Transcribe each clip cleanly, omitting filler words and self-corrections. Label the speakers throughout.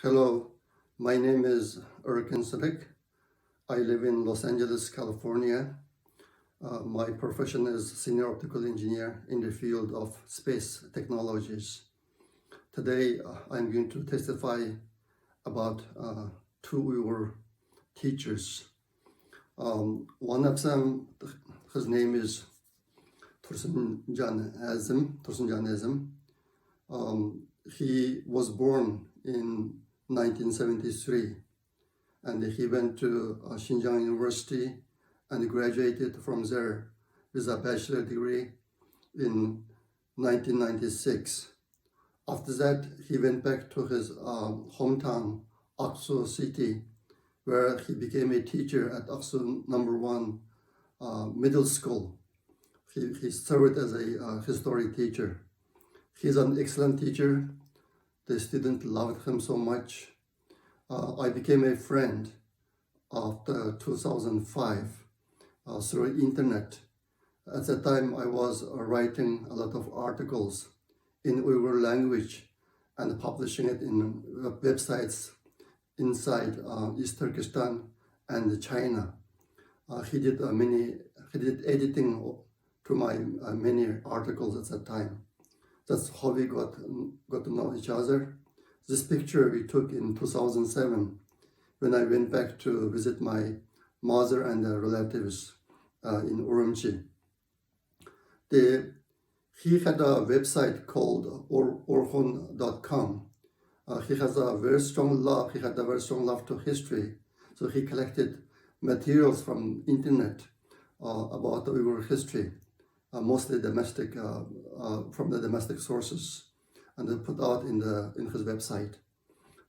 Speaker 1: Hello, my name is Erkin. I live in Los Angeles, California. My profession is senior optical engineer in the field of space technologies. Today, I'm going to testify about two Uyghur teachers. One of them, his name is Tursunjan Azim. He was born in 1973, and he went to Xinjiang University and graduated from there with a bachelor degree in 1996. After that, he went back to his hometown, Aksu City, where he became a teacher at Aksu number 1 middle school. He served as a history teacher. He's an excellent teacher. The student loved him so much. I became a friend after 2005 through internet. At that time, I was writing a lot of articles in Uyghur language and publishing it in websites inside East Turkestan and China. He did editing to my many articles at that time. That's how we got to know each other. This picture we took in 2007 when I went back to visit my mother and relatives in Urumqi. He had a website called orhun.com. He had a very strong love to history. So he collected materials from internet about Uyghur history. Mostly domestic, from the domestic sources, and they put out in his website.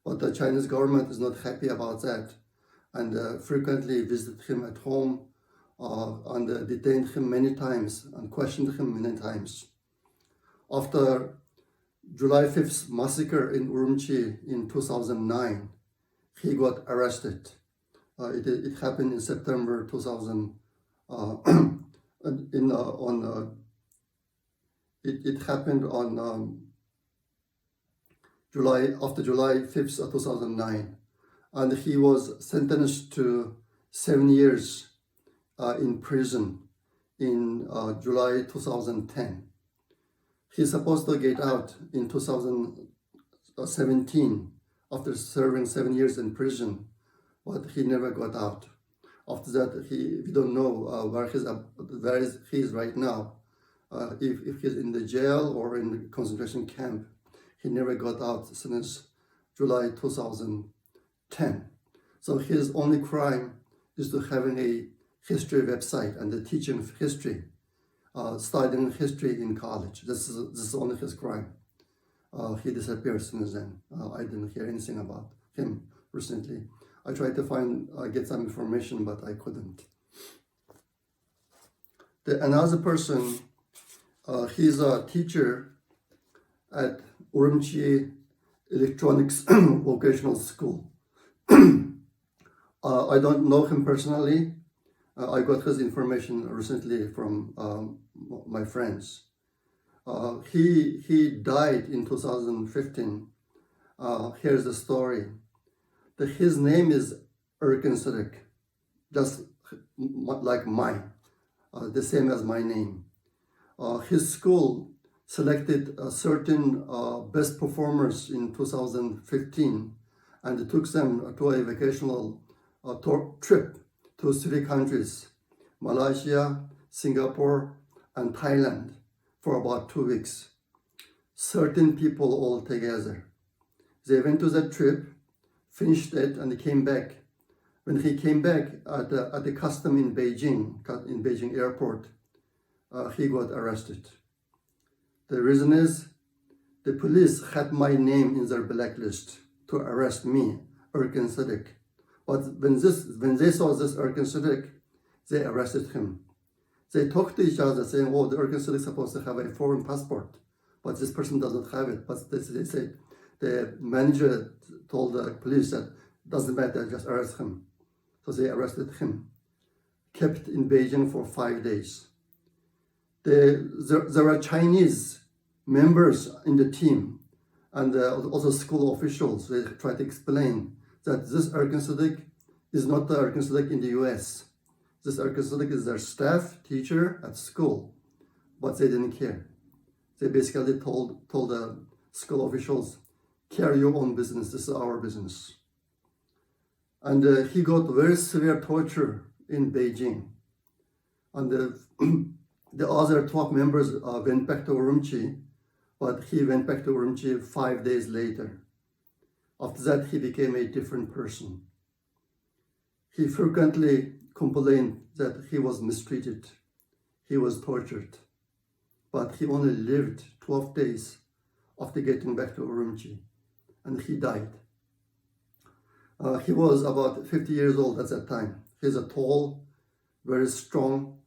Speaker 1: But the Chinese government is not happy about that, and frequently visited him at home, and detained him many times and questioned him many times. After July 5th massacre in Urumqi in 2009, he got arrested. It happened in September 2000. It happened on after July 5th, 2009, and he was sentenced to 7 years in prison in July 2010. He's supposed to get out in 2017 after serving 7 years in prison, but he never got out. After that, we don't know where he is right now. If he's in the jail or in the concentration camp. He never got out since July 2010. So his only crime is to having a history website and the teaching of history, studying history in college. This is only his crime. He disappeared since then. I didn't hear anything about him recently. I tried to get some information, but I couldn't. Another person, he's a teacher at Urumqi Electronics Vocational School. I don't know him personally. I got his information recently from my friends. He died in 2015. Here's the story. His name is Erkin, just like mine, the same as my name. His school selected certain best performers in 2015 and took them to a vacational trip to 3 countries, Malaysia, Singapore, and Thailand, for about 2 weeks. 13 people all together. They went to that trip, finished it, and came back. When he came back at the custom in Beijing airport, he got arrested. The reason is the police had my name in their blacklist to arrest me, Erkin. But when they saw this Erkin, they arrested him. They talked to each other saying, oh, the Erkin is supposed to have a foreign passport, but this person doesn't have it. But they said, the manager told the police that doesn't matter, just arrest him. So they arrested him, kept in Beijing for 5 days. There are Chinese members in the team And also school officials, they try to explain that this Erkin Siddiq is not the Erkin Siddiq in the US. This Erkin Siddiq is their staff teacher at school, but they didn't care. They basically told the school officials, carry your own business, this is our business. And he got very severe torture in Beijing. And the other 12 members went back to Urumqi, but he went back to Urumqi 5 days later. After that, he became a different person. He frequently complained that he was mistreated, he was tortured, but he only lived 12 days after getting back to Urumqi, and he died. He was about 50 years old at that time. He's a tall, very strong,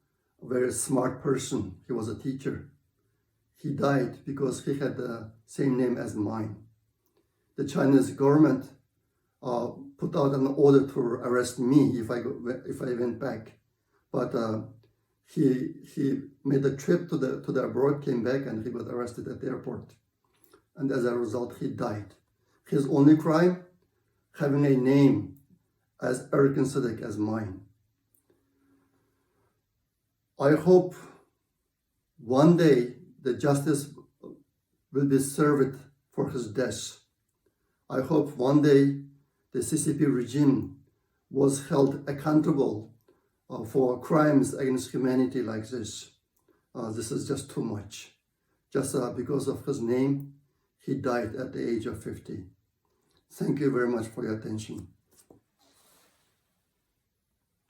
Speaker 1: very smart person. He was a teacher. He died because he had the same name as mine. The Chinese government put out an order to arrest me if I went back, but he made a trip to the abroad, came back, and he got arrested at the airport, and as a result, he died. His only crime, having a name as Erkin Siddiq as mine. I hope one day the justice will be served for his death. I hope one day the CCP regime was held accountable for crimes against humanity like this. This is just too much. Just because of his name, he died at the age of 50. Thank you very much for your attention.